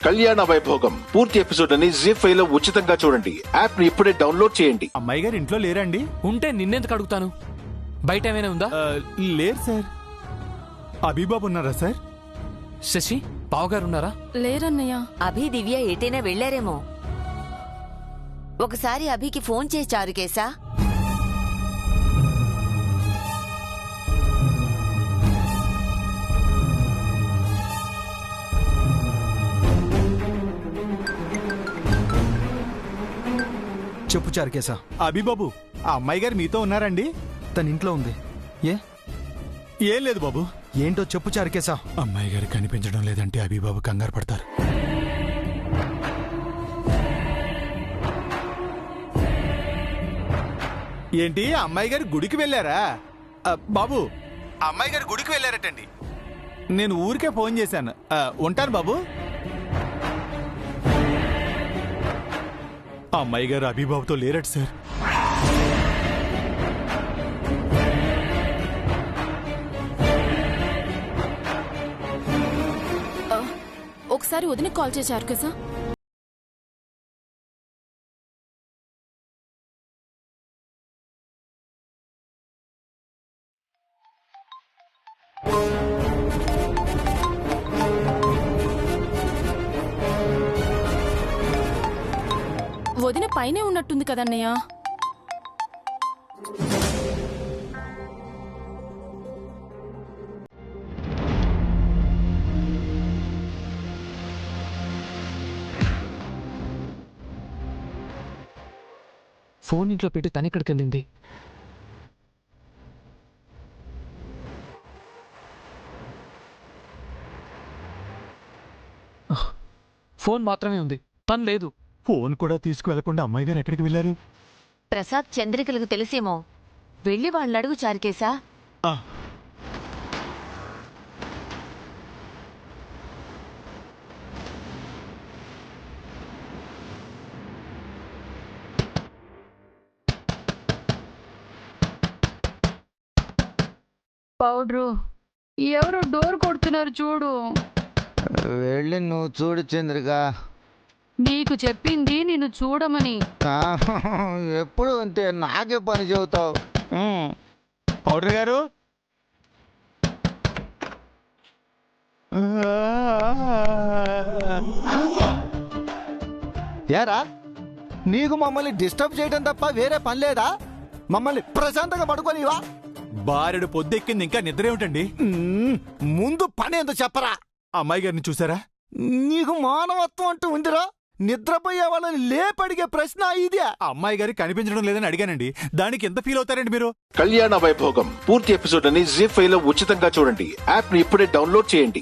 కళ్యాణ వైభోగం పూర్తి ఎపిసోడ్ అని జీ5 లో ఉచితంగా చూడండి. యాప్ ని ఇప్పుడే డౌన్లోడ్ చేయండి. అమ్మాయి గారు ఇంట్లో లేరండి? ఉంటే నిన్నెందుకు అడుగుతాను? బయట ఏమైనా ఉందా? లేరు సార్. అభిబాబు ఉన్నారా సార్? శశి బావగారు ఉన్నారా? లేరన్నయ్య. అభి దివ్య ఎటైనా వెళ్లారేమో. ఒకసారి అభికి ఫోన్ చేసి చారుకేశా. చెప్పు చారుకేశా. అభిబాబు, ఆ అమ్మాయి గారు మీతో ఉన్నారండి? తన ఇంట్లో ఉంది. ఏం లేదు బాబు. ఏంటో చెప్పు చారుకేశా. అమ్మాయి గారు కనిపించడం లేదంటే అభిబాబు కంగారు పడతారు. ఏంటి, అమ్మాయి గారు గుడికి వెళ్ళారా? బాబు, అమ్మాయి గారు గుడికి వెళ్ళారటండి. నేను ఊరికే ఫోన్ చేశాను. ఉంటాను బాబు. అమ్మాయి గారు అభిబాబుతో లేరట సార్. ఒకసారి వదిన కాల్ చేశారు కదా. వదిన పైనే ఉన్నట్టుంది కదన్నయ్య. ఫోన్ ఇంట్లో పెట్టి తనెక్కడికి వెళ్ళింది? ఫోన్ మాత్రమే ఉంది, తను లేదు. ఫోన్ కూడా తీసుకువెళ్లకుండా అమ్మాయి గారు ఎక్కడికి వెళ్ళారు? ప్రసాద్ చంద్రికలకు తెలిసేమో. వెళ్ళి వాళ్ళని అడుగు చారుకేశా. పౌడ్రు, ఎవరు డోర్ కొడుతున్నారు చూడు. వెళ్ళి నువ్వు చూడు చంద్రిక. నీకు చెప్పింది నిన్ను చూడమని. ఎప్పుడు అంతే, నాకే పని చెబుతావు. పౌడర్ గారు, ఏరా, నీకు మమ్మల్ని డిస్టర్బ్ చేయడం తప్ప వేరే పని లేదా? మమ్మల్ని ప్రశాంతంగా పడుకోనివా? బారెడు పొద్దెక్కింది, ఇంకా నిద్ర ఏమిటండి? ముందు పని ఏందో చెప్పరా. అమ్మాయి గారిని చూసారా? నీకు మానవత్వం అంటూ ఉందిరా? నిద్రపోయే వాళ్ళని లేపడిగే ప్రశ్న ఇదే. అమ్మాయి గారికి కనిపించడం లేదని అడిగానండి. దానికి ఎంత ఫీల్ అవుతారండి మీరు? కళ్యాణ వైభోగం పూర్తి ఎపిసోడ్ అని జీ5 లో ఉచితంగా చూడండి. యాప్ ని ఇప్పుడే డౌన్లోడ్ చేయండి.